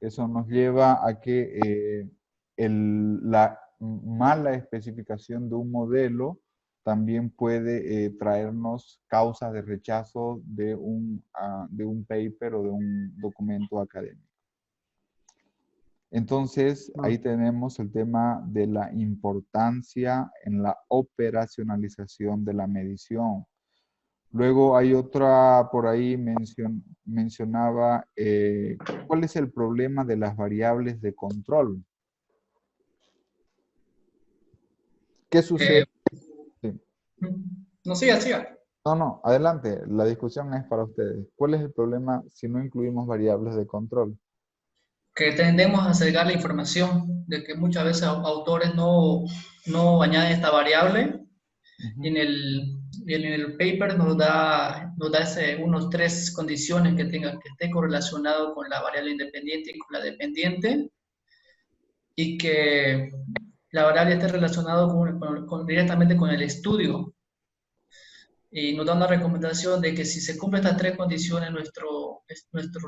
Eso nos lleva a que la mala especificación de un modelo también puede traernos causas de rechazo de un paper o de un documento académico. Entonces, No. ahí tenemos el tema de la importancia en la operacionalización de la medición. Luego hay otra, por ahí mencionaba, ¿cuál es el problema de las variables de control? ¿Qué sucede? Eh, Sí. no, siga, siga. No, no, adelante, la discusión es para ustedes. ¿Cuál es el problema si no incluimos variables de control? Que tendemos a sesgar la información, de que muchas veces autores no añaden esta variable y Ujú. en el paper nos da unos tres condiciones que esté correlacionado con la variable independiente y con la dependiente, y que la variable esté relacionado directamente con el estudio. Y nos da una recomendación de que si se cumplen estas tres condiciones, nuestro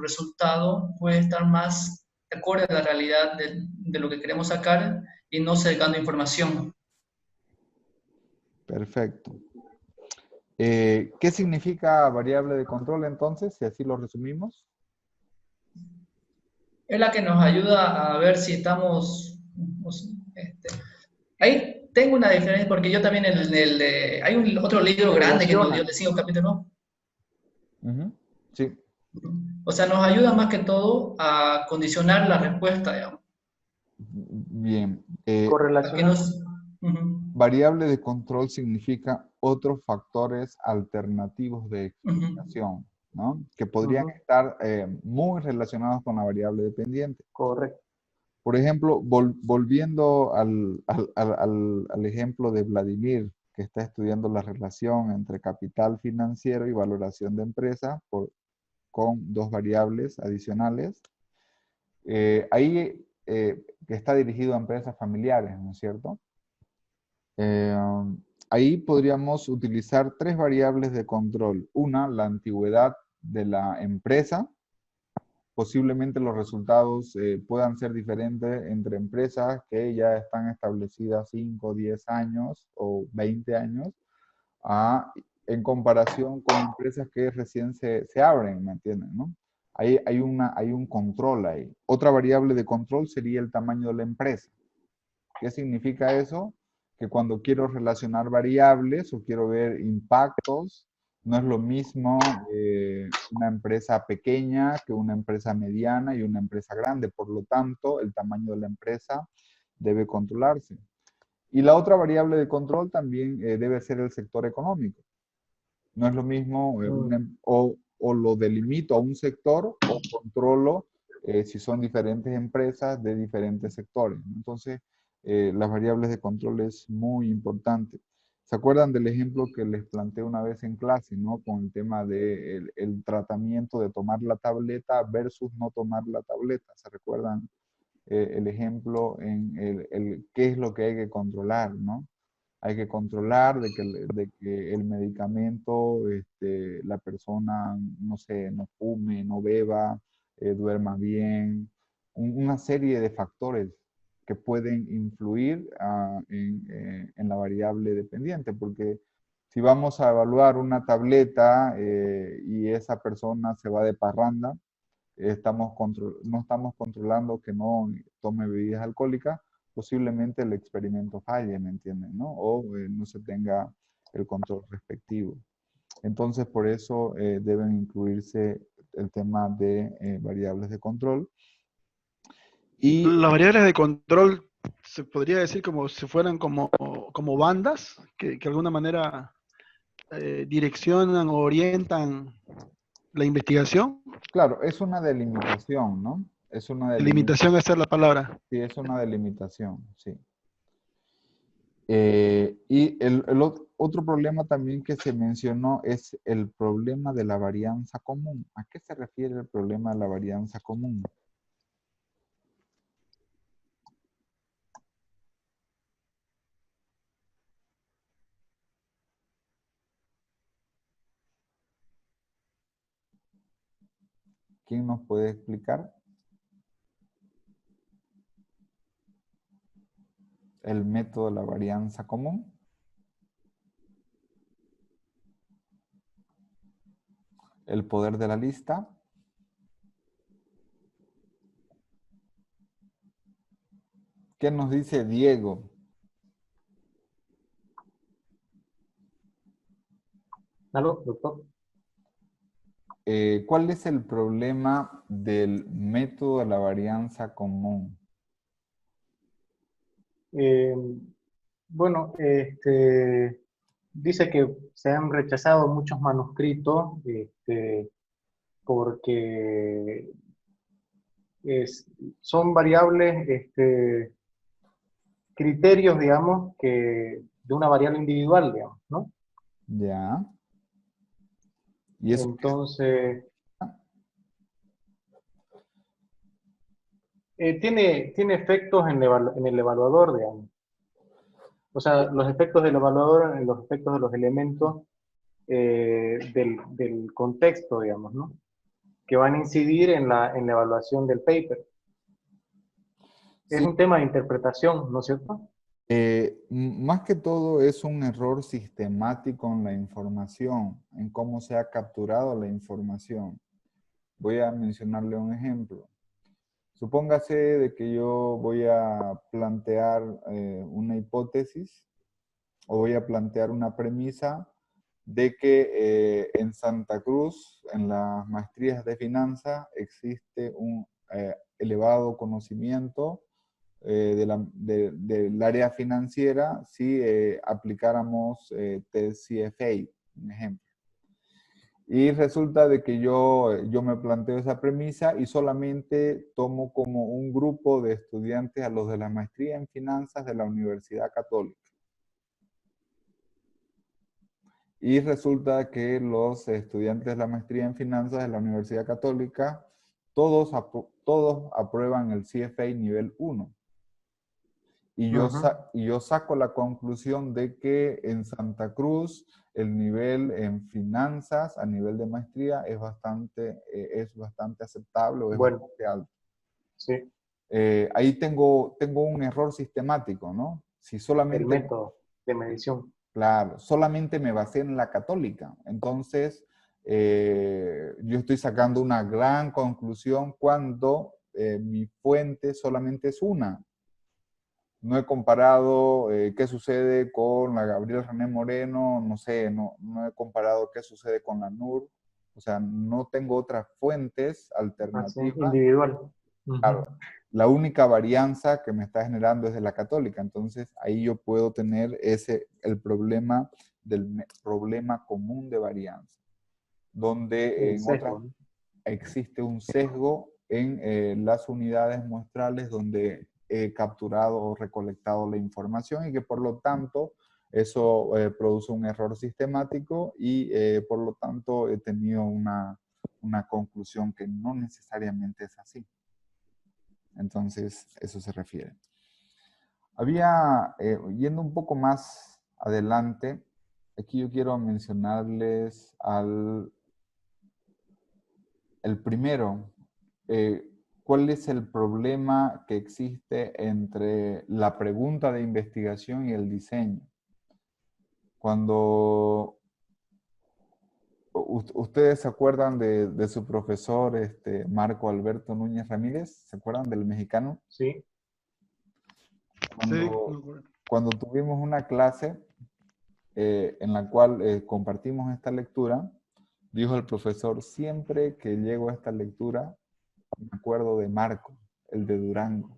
resultado puede estar más acorde a la realidad de lo que queremos sacar y no sesgando información. Perfecto. ¿Qué significa variable de control entonces, si así lo resumimos? Es la que nos ayuda a ver si estamos... este, ahí tengo una diferencia, porque yo también hay otro libro grande que nos dio Relaciona. de 5 capítulos. Ujú. Sí, O sea, nos ayuda más que todo a condicionar la respuesta, digamos. bien. A que Correlacionar. nos... Ujú, Variable de control significa otros factores alternativos de ujú. explicación, ¿no? Que podrían Ujú. estar muy relacionados con la variable dependiente. Correcto. Por ejemplo, volviendo al ejemplo de Vladimir, que está estudiando la relación entre capital financiero y valoración de empresa con dos variables adicionales. Ahí que está dirigido a empresas familiares, ¿no es cierto? Eh, Ahí podríamos utilizar tres variables de control. Una, la antigüedad de la empresa. Posiblemente los resultados puedan ser diferentes entre empresas que ya están establecidas 5, 10 años o 20 años en comparación con empresas que recién se abren, ¿me entienden? ¿No? Hay un control ahí. Otra variable de control sería el tamaño de la empresa. ¿Qué significa eso? Que cuando quiero relacionar variables o quiero ver impactos, no es lo mismo una empresa pequeña que una empresa mediana y una empresa grande. Por lo tanto, el tamaño de la empresa debe controlarse. Y la otra variable de control también debe ser el sector económico. No es lo mismo o lo delimito a un sector o controlo si son diferentes empresas de diferentes sectores. Entonces, las variables de control es muy importante. ¿Se acuerdan del ejemplo que les planteé una vez en clase, ¿no? Con el tema del el tratamiento de tomar la tableta versus no tomar la tableta. ¿Se recuerdan el ejemplo en qué es lo que hay que controlar, ¿no? Hay que controlar de que el medicamento, la persona, no sé, no fume, no beba, duerma bien, una serie de factores que pueden influir en la variable dependiente, porque si vamos a evaluar una tableta y esa persona se va de parranda, no estamos controlando que no tome bebidas alcohólicas, posiblemente el experimento falle, ¿me entienden? ¿No? O no se tenga el control respectivo. Entonces, por eso deben incluirse el tema de variables de control. Y Las variables de control se podría decir como si fueran como bandas que de alguna manera direccionan o orientan la investigación. claro, es una delimitación, ¿no? Es una Limitación esa es la palabra. sí, es una delimitación, sí. Y otro problema también que se mencionó es el problema de la varianza común. ¿A qué se refiere el problema de la varianza común? ¿Quién nos puede explicar? El método de la varianza común. El poder de la lista. ¿Qué nos dice Diego? ¿Aló, doctor? ¿Cuál es el problema del método de la varianza común? Eh, bueno, dice que se han rechazado muchos manuscritos porque son variables, criterios, digamos, que de una variable individual, digamos, ¿no? Ya. ¿Y eso? Entonces, tiene efectos en el evaluador, digamos. O sea, los efectos del evaluador en los efectos de los elementos del contexto, digamos, ¿no? Que van a incidir en la evaluación del paper. Es Sí, un tema de interpretación, ¿no es cierto? más que todo es un error sistemático en la información, en cómo se ha capturado la información. Voy a mencionarle un ejemplo. Supóngase de que yo voy a plantear una hipótesis o voy a plantear una premisa de que en Santa Cruz, en las maestrías de finanzas, existe un elevado conocimiento del área financiera si aplicáramos test CFA, un ejemplo. Y resulta de que yo me planteo esa premisa y solamente tomo como un grupo de estudiantes a los de la maestría en finanzas de la Universidad Católica. Y resulta que los estudiantes de la maestría en finanzas de la Universidad Católica, todos aprueban el CFA nivel 1. Y yo saco la conclusión de que en Santa Cruz el nivel en finanzas a nivel de maestría es bastante aceptable o es Bueno, bastante alto. sí, Ahí tengo un error sistemático, ¿no? Si el solamente, método de medición. claro, solamente me basé en la católica, entonces yo estoy sacando una gran conclusión cuando mi fuente solamente es una. No he comparado qué sucede con la Gabriela René Moreno, no sé, no he comparado qué sucede con la NUR, o sea, no tengo otras fuentes Así, alternativas. individual. Claro, la única varianza que me está generando es de la católica, entonces ahí yo puedo tener el problema del problema común de varianza, donde El en otras sesgo, ¿no? existe un sesgo en las unidades muestrales donde he capturado o recolectado la información y que por lo tanto eso produce un error sistemático y por lo tanto he tenido una conclusión que no necesariamente es así. Entonces, eso se refiere. Yendo un poco más adelante, aquí yo quiero mencionarles el primero. ¿Cuál es el problema que existe entre la pregunta de investigación y el diseño? Cuando ustedes se acuerdan de su profesor, Marco Alberto Núñez Ramírez, ¿se acuerdan del mexicano? Sí, Sí, me Cuando, acuerdo. cuando tuvimos una clase en la cual compartimos esta lectura, dijo el profesor, siempre que llego a esta lectura, me acuerdo de Marco, el de Durango.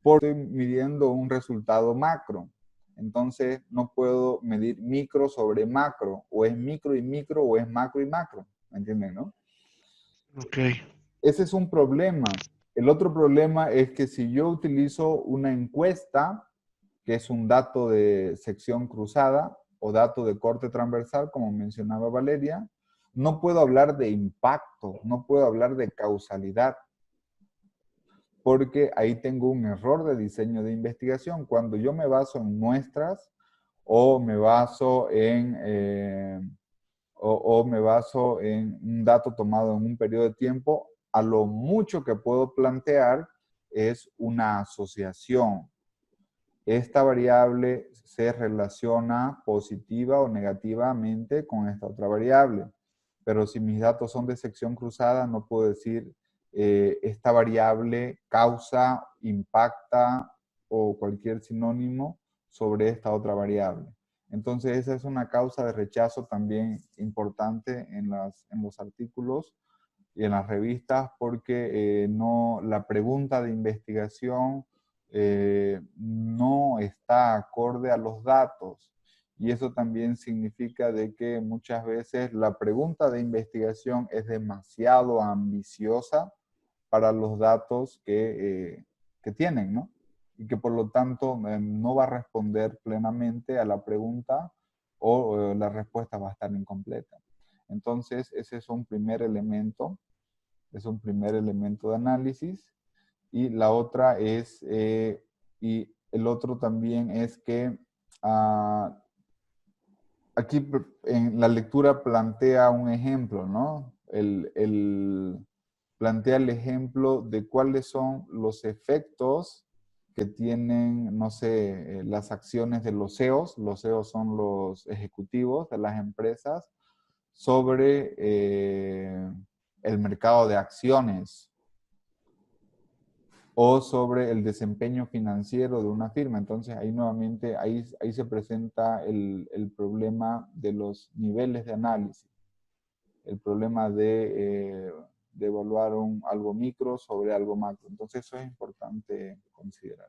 Porque estoy midiendo un resultado macro. Entonces no puedo medir micro sobre macro, o es micro y micro, o es macro y macro. ¿Me entienden, no? Ok. Ese es un problema. El otro problema es que si yo utilizo una encuesta, que es un dato de sección cruzada o dato de corte transversal, como mencionaba Valeria, no puedo hablar de impacto, no puedo hablar de causalidad, porque ahí tengo un error de diseño de investigación. Cuando yo me baso en muestras o me baso me baso en un dato tomado en un periodo de tiempo, a lo mucho que puedo plantear es una asociación. Esta variable se relaciona positiva o negativamente con esta otra variable. Pero si mis datos son de sección cruzada, no puedo decir esta variable causa, impacta o cualquier sinónimo sobre esta otra variable. Entonces esa es una causa de rechazo también importante en los artículos y en las revistas, porque la pregunta de investigación no está acorde a los datos. Y eso también significa de que muchas veces la pregunta de investigación es demasiado ambiciosa para los datos que tienen, ¿no? Y que por lo tanto no va a responder plenamente a la pregunta o la respuesta va a estar incompleta. Entonces, ese es un primer elemento de análisis. Y la otra es, y el otro también es que aquí en la lectura plantea un ejemplo, ¿no? Plantea el ejemplo de cuáles son los efectos que tienen, no sé, las acciones de los CEOs. Los CEOs son los ejecutivos de las empresas sobre el mercado de acciones o sobre el desempeño financiero de una firma. Entonces, ahí nuevamente, ahí se presenta el problema de los niveles de análisis, el problema de evaluar algo micro sobre algo macro. Entonces, eso es importante considerar.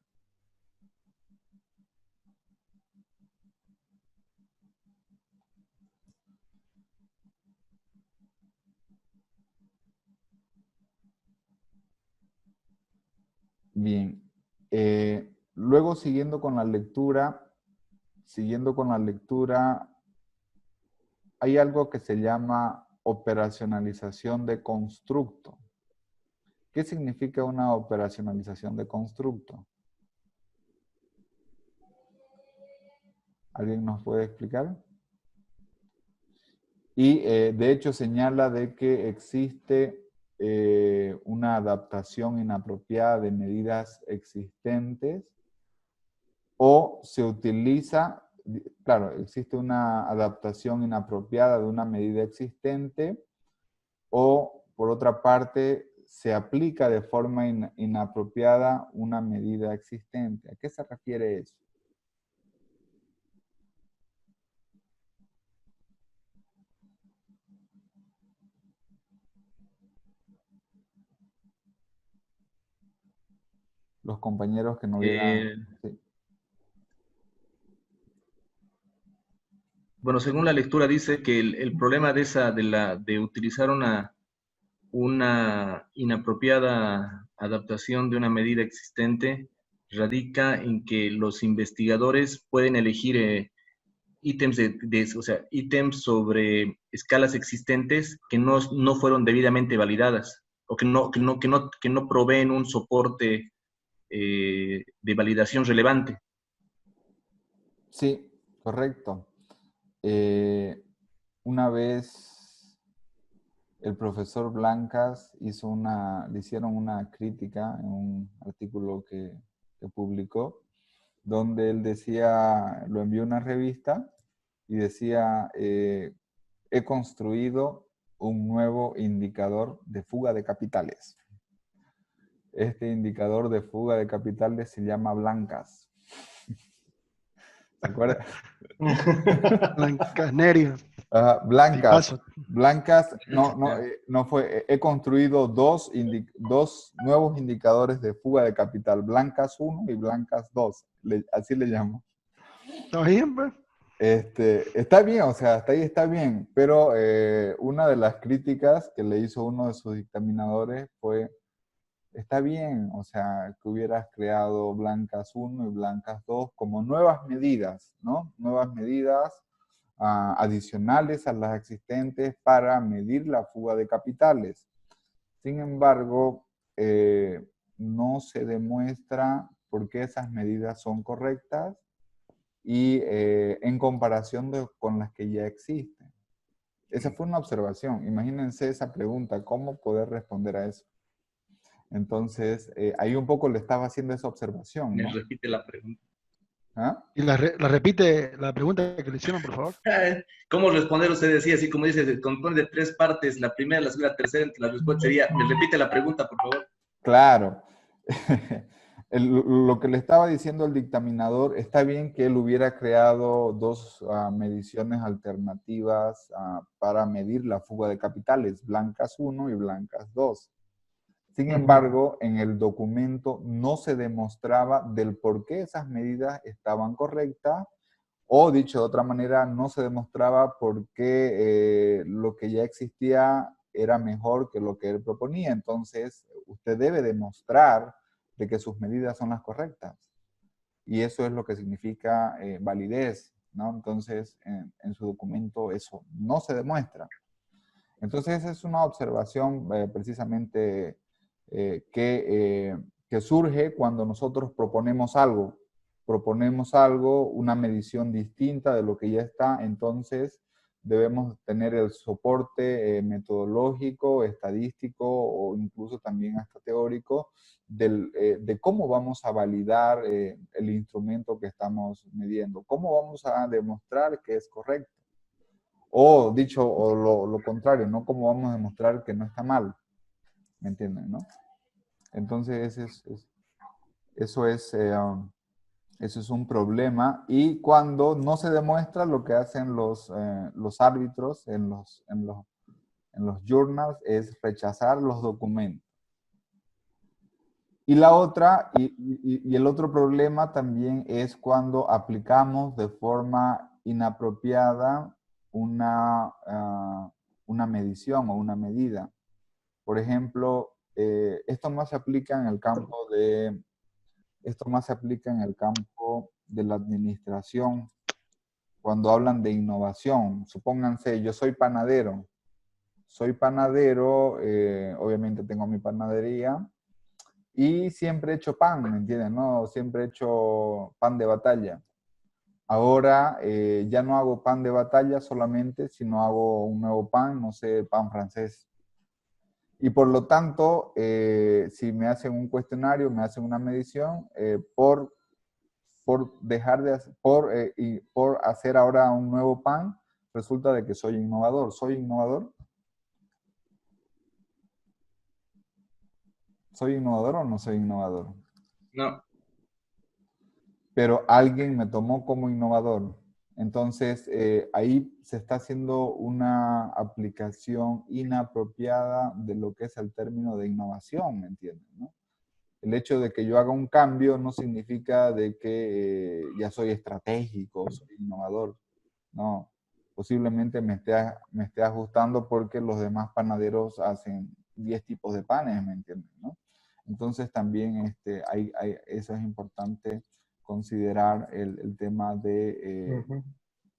Bien, luego siguiendo con la lectura, hay algo que se llama operacionalización de constructo. ¿Qué significa una operacionalización de constructo? ¿Alguien nos puede explicar? Y de hecho señala de que existe una adaptación inapropiada de medidas existentes o se utiliza, claro, existe una adaptación inapropiada de una medida existente o, por otra parte, se aplica de forma inapropiada una medida existente. ¿A qué se refiere eso? Los compañeros que no vieran... Sí. Bueno, según la lectura dice que el problema de utilizar una inapropiada adaptación de una medida existente radica en que los investigadores pueden elegir ítems o sea, ítems sobre escalas existentes que no fueron debidamente validadas o que no proveen un soporte de validación relevante. Sí, correcto. Una vez el profesor Blancas le hicieron una crítica en un artículo que publicó, donde él decía, lo envió a una revista y decía, he construido un nuevo indicador de fuga de capitales. Este indicador de fuga de capitales se llama Blancas. ¿Se acuerda? Blancas Nerias. Blancas, no fue, he construido dos nuevos indicadores de fuga de capital, Blancas 1 y Blancas 2, así le llamo. ¿Está bien, pues? Está bien, o sea, hasta ahí está bien, pero una de las críticas que le hizo uno de sus dictaminadores fue, está bien, o sea, que hubieras creado Blancas 1 y Blancas 2 como nuevas medidas, ¿no? Nuevas medidas adicionales a las existentes para medir la fuga de capitales. Sin embargo, no se demuestra por qué esas medidas son correctas y en comparación con las que ya existen. Esa fue una observación. Imagínense esa pregunta, ¿cómo poder responder a eso? Entonces, ahí un poco le estaba haciendo esa observación, Me ¿no? repite la pregunta. ¿Ah? Y la repite la pregunta que le hicieron, por favor. ¿Cómo responder? Usted decía, así como dice, se compone de 3 partes, la primera, la segunda, la tercera, la respuesta sería, me repite la pregunta, por favor. Claro. Lo que le estaba diciendo el dictaminador, está bien que él hubiera creado dos mediciones alternativas para medir la fuga de capitales, blancas 1 y blancas 2. Sin embargo, en el documento no se demostraba del por qué esas medidas estaban correctas, o dicho de otra manera, no se demostraba por qué lo que ya existía era mejor que lo que él proponía. Entonces, usted debe demostrar de que sus medidas son las correctas. Y eso es lo que significa validez, ¿no? Entonces, en su documento eso no se demuestra. Entonces, esa es una observación precisamente que surge cuando nosotros proponemos algo, una medición distinta de lo que ya está, entonces debemos tener el soporte metodológico, estadístico o incluso también hasta teórico de cómo vamos a validar el instrumento que estamos midiendo, cómo vamos a demostrar que es correcto. O dicho, o lo contrario, ¿no? ¿Cómo vamos a demostrar que no está mal? ¿Me entienden, no? Entonces, eso es un problema. Y cuando no se demuestra, lo que hacen los árbitros en los journals es rechazar los documentos. Y la otra, y el otro problema también es cuando aplicamos de forma inapropiada una medición o una medida. Por ejemplo, esto más se aplica en el campo de la administración, cuando hablan de innovación. Supónganse, yo soy panadero, obviamente tengo mi panadería, y siempre he hecho pan, ¿me entienden? ¿No? Siempre he hecho pan de batalla. Ahora ya no hago pan de batalla solamente, sino hago un nuevo pan, no sé, pan francés. Y por lo tanto, si me hacen un cuestionario, me hacen una medición, por hacer ahora un nuevo pan, resulta de que soy innovador. ¿Soy innovador? ¿Soy innovador o no soy innovador? No. Pero alguien me tomó como innovador. Entonces, ahí se está haciendo una aplicación inapropiada de lo que es el término de innovación, ¿me entienden? ¿No? El hecho de que yo haga un cambio no significa de que ya soy estratégico, soy innovador. No, posiblemente me esté ajustando porque los demás panaderos hacen 10 tipos de panes, ¿me entienden? ¿No? Entonces también eso es importante considerar el tema de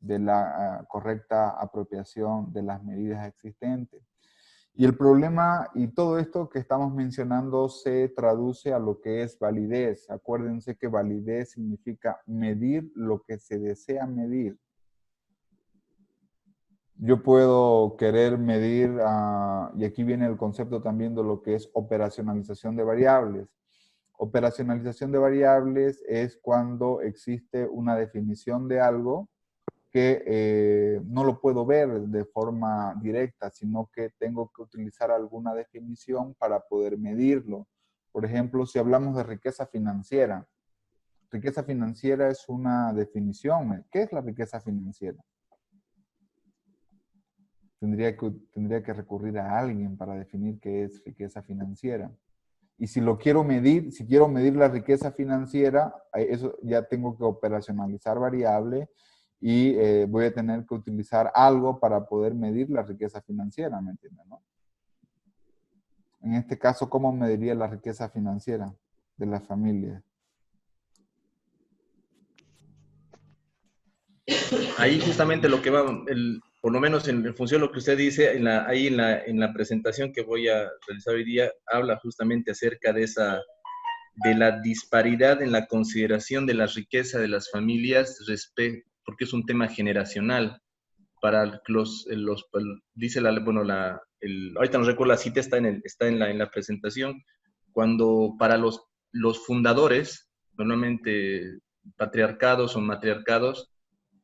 la correcta apropiación de las medidas existentes. Y el problema, y todo esto que estamos mencionando se traduce a lo que es validez. Acuérdense que validez significa medir lo que se desea medir. Yo puedo querer medir, y aquí viene el concepto también de lo que es operacionalización de variables. Operacionalización de variables es cuando existe una definición de algo que no lo puedo ver de forma directa, sino que tengo que utilizar alguna definición para poder medirlo. Por ejemplo, si hablamos de riqueza financiera es una definición. ¿Qué es la riqueza financiera? Tendría que recurrir a alguien para definir qué es riqueza financiera. Y si lo quiero medir, si quiero medir la riqueza financiera, eso ya tengo que operacionalizar variable y voy a tener que utilizar algo para poder medir la riqueza financiera, ¿me entienden? ¿No? En este caso, ¿cómo mediría la riqueza financiera de la familia? Ahí justamente lo que va, por lo menos en función de lo que usted dice, en la presentación que voy a realizar hoy día, habla justamente acerca de la disparidad en la consideración de la riqueza de las familias, porque es un tema generacional. Para dice ahorita no recuerdo la cita, está en la presentación, cuando para los fundadores, normalmente patriarcados o matriarcados,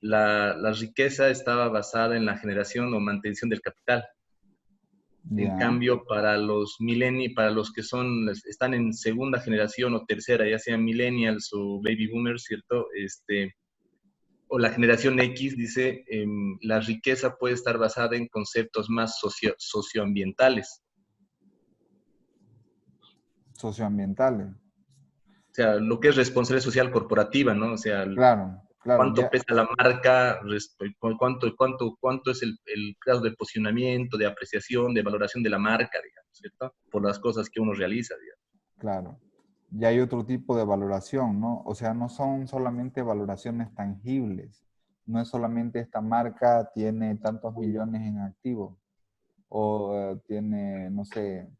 la riqueza estaba basada en la generación o mantención del capital. En Ya. cambio, para los para los que están en segunda generación o tercera, ya sean millennials o baby boomers, ¿cierto? O la generación X dice, la riqueza puede estar basada en conceptos más socioambientales. Socioambientales. O sea, lo que es responsabilidad social corporativa, ¿no? O sea, Claro, claro. cuánto Ya, pesa la marca, cuánto es el grado de posicionamiento, de apreciación, de valoración de la marca, digamos, ¿cierto? Por las cosas que uno realiza, digamos. claro. Ya hay otro tipo de valoración, ¿no? O sea, no son solamente valoraciones tangibles. No es solamente esta marca tiene tantos millones en activos o tiene, no sé,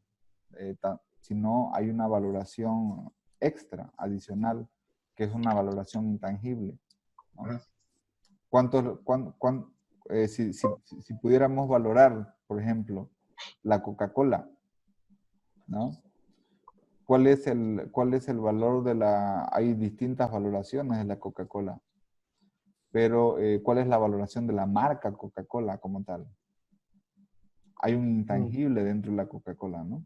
sino hay una valoración extra, adicional, que es una valoración intangible, ¿no? Si pudiéramos valorar, por ejemplo, la Coca-Cola, ¿no? ¿Cuál es el valor de la... Hay distintas valoraciones de la Coca-Cola, pero ¿cuál es la valoración de la marca Coca-Cola como tal? Hay un intangible dentro de la Coca-Cola, ¿no?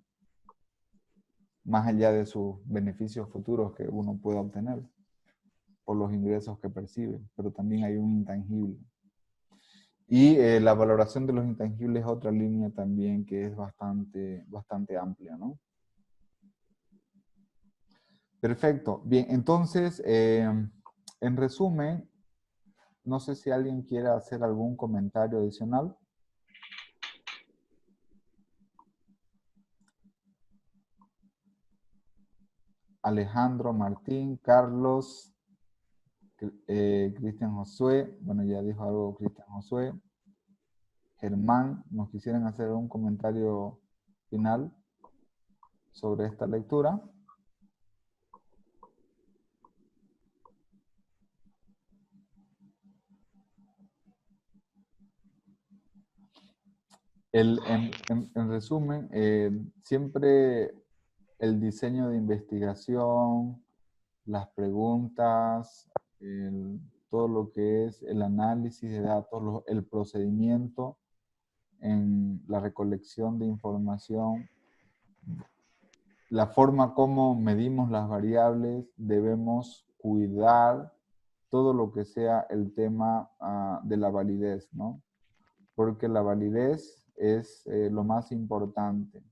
Más allá de sus beneficios futuros que uno pueda obtener por los ingresos que percibe, pero también hay un intangible. Y la valoración de los intangibles es otra línea también que es bastante amplia, ¿no? Perfecto. Bien, entonces, en resumen, no sé si alguien quiere hacer algún comentario adicional. Alejandro, Martín, Carlos, Cristian Josué, bueno, ya dijo algo Cristian Josué. Germán, ¿nos quisieran hacer un comentario final sobre esta lectura? En resumen, siempre el diseño de investigación, las preguntas, todo lo que es el análisis de datos, el procedimiento en la recolección de información, la forma como medimos las variables, debemos cuidar todo lo que sea el tema de la validez, ¿no? Porque la validez es lo más importante.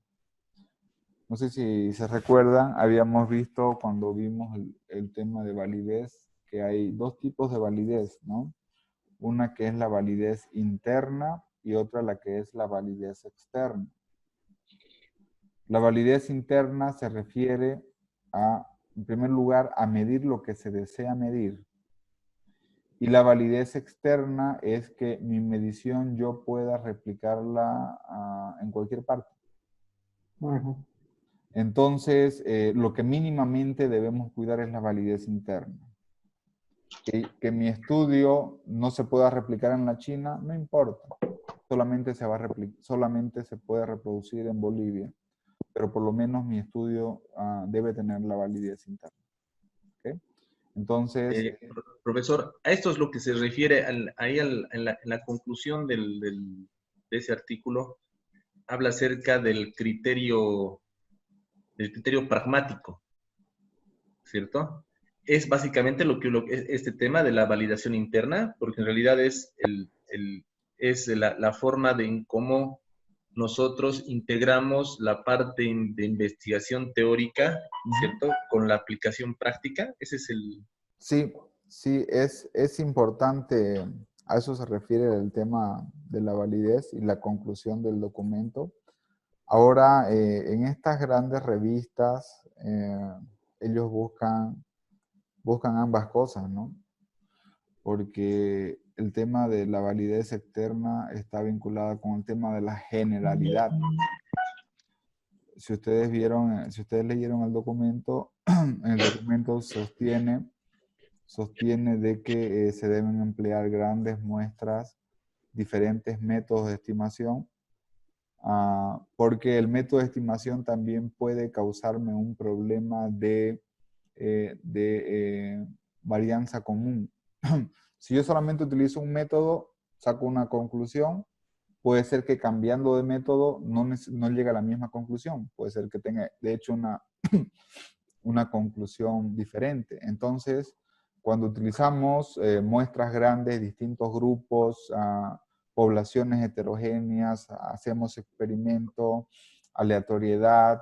No sé si se recuerdan, habíamos visto cuando vimos el tema de validez, que hay dos tipos de validez, ¿no? Una que es la validez interna y otra la que es la validez externa. La validez interna se refiere en primer lugar, a medir lo que se desea medir. Y la validez externa es que mi medición yo pueda replicarla en cualquier parte. Entonces, lo que mínimamente debemos cuidar es la validez interna. Que mi estudio no se pueda replicar en la China, no importa. Solamente se puede reproducir en Bolivia. Pero por lo menos mi estudio debe tener la validez interna. ¿Okay? Entonces... Profesor, a esto es lo que se refiere en la conclusión de ese artículo. Habla acerca del criterio pragmático, ¿cierto? Es básicamente este tema de la validación interna, porque en realidad es la forma en cómo nosotros integramos la parte de investigación teórica, ¿cierto? Con la aplicación práctica. Ese es el... Sí, sí, es importante, a eso se refiere el tema de la validez y la conclusión del documento. Ahora, en estas grandes revistas, ellos buscan ambas cosas, ¿no? Porque el tema de la validez externa está vinculada con el tema de la generalidad. Si ustedes leyeron el documento sostiene de que se deben emplear grandes muestras, diferentes métodos de estimación porque el método de estimación también puede causarme un problema de varianza común. Si yo solamente utilizo un método, saco una conclusión, puede ser que cambiando de método no llegue a la misma conclusión. Puede ser que tenga, de hecho, una conclusión diferente. Entonces, cuando utilizamos muestras grandes, distintos grupos, poblaciones heterogéneas, hacemos experimentos, aleatoriedad,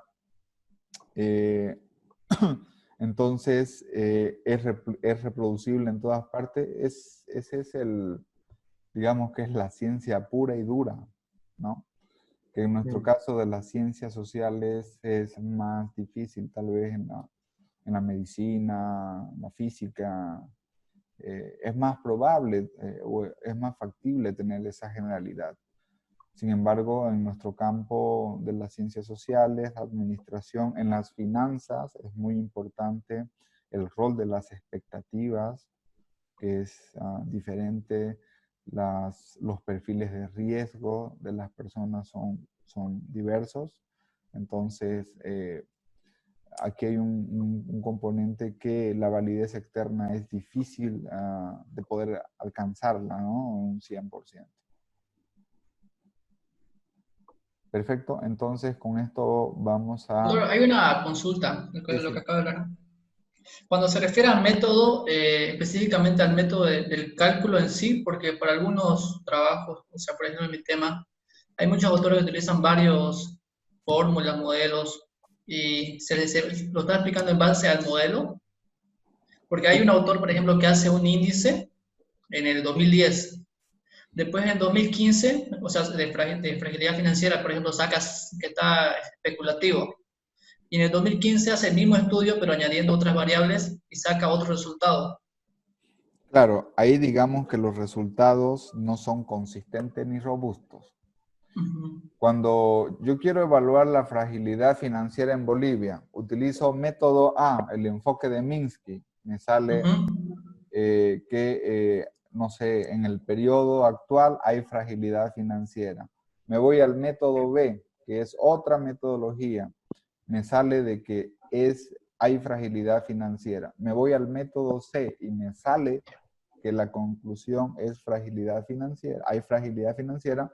entonces es reproducible en todas partes. Ese es digamos que es la ciencia pura y dura, ¿no? Que en nuestro caso de las ciencias sociales es más difícil, tal vez en la medicina, la física, es más probable o es más factible tener esa generalidad. Sin embargo, en nuestro campo de las ciencias sociales, administración, en las finanzas, es muy importante el rol de las expectativas, que es diferente. Los perfiles de riesgo de las personas son diversos. Entonces, aquí hay un componente que la validez externa es difícil de poder alcanzarla, ¿no? Un 100%. Perfecto, entonces con esto vamos a... Hay una consulta, lo que acabo de hablar. Cuando se refiere al método, específicamente al método del cálculo en sí, porque para algunos trabajos, o sea, por ejemplo en mi tema, hay muchos autores que utilizan varios fórmulas, modelos, y lo están explicando en base al modelo, porque hay un autor, por ejemplo, que hace un índice en el 2010. Después en 2015, o sea, de fragilidad financiera, por ejemplo, sacas que está especulativo. Y en el 2015 hace el mismo estudio, pero añadiendo otras variables y saca otro resultado. Claro, ahí digamos que los resultados no son consistentes ni robustos. Cuando yo quiero evaluar la fragilidad financiera en Bolivia, utilizo método A, el enfoque de Minsky. Me sale no sé, en el periodo actual hay fragilidad financiera. Me voy al método B, que es otra metodología. Me sale de que hay fragilidad financiera. Me voy al método C y me sale que la conclusión es fragilidad financiera. Hay fragilidad financiera.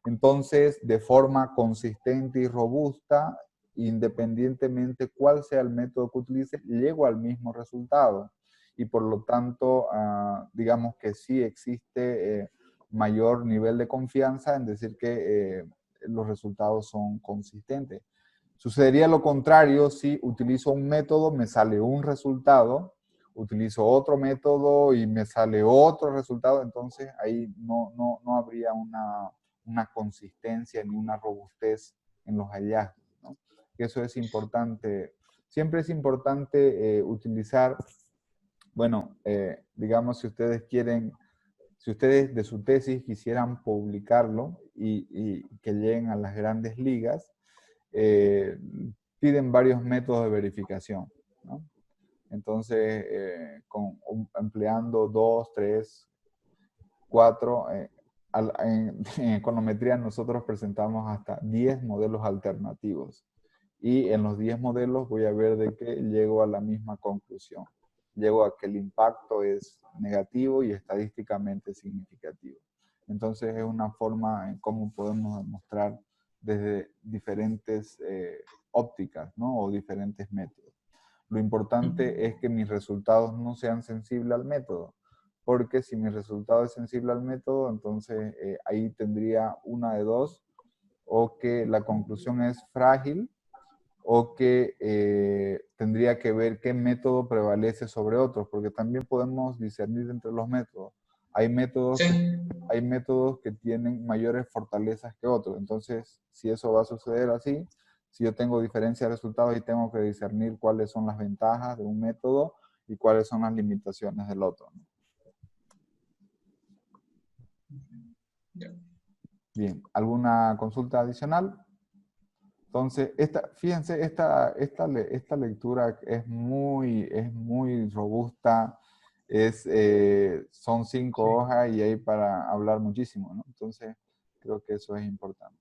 Entonces, de forma consistente y robusta, independientemente cuál sea el método que utilice, llego al mismo resultado. Y por lo tanto, digamos que sí existe mayor nivel de confianza en decir que los resultados son consistentes. Sucedería lo contrario si utilizo un método, me sale un resultado, utilizo otro método y me sale otro resultado, entonces ahí no habría una consistencia ni una robustez en los hallazgos, ¿no? Eso es importante. Siempre es importante utilizar, bueno, digamos, si ustedes de su tesis quisieran publicarlo y que lleguen a las grandes ligas, piden varios métodos de verificación, ¿no? Entonces, empleando 2, 3, 4, en econometría nosotros presentamos hasta 10 modelos alternativos. Y en los 10 modelos voy a ver de qué llego a la misma conclusión. Llego a que el impacto es negativo y estadísticamente significativo. Entonces es una forma en cómo podemos demostrar desde diferentes ópticas, ¿no? O diferentes métodos. Lo importante es que mis resultados no sean sensibles al método, porque si mi resultado es sensible al método, entonces ahí tendría una de dos, o que la conclusión es frágil, o que tendría que ver qué método prevalece sobre otros, porque también podemos discernir entre los métodos. Hay métodos, hay métodos que tienen mayores fortalezas que otros. Entonces, si eso va a suceder así, si yo tengo diferencia de resultados y tengo que discernir cuáles son las ventajas de un método y cuáles son las limitaciones del otro, ¿no? Bien, ¿alguna consulta adicional? Entonces, fíjense, esta lectura es muy robusta, son 5 hojas y hay para hablar muchísimo, ¿no? Entonces, creo que eso es importante.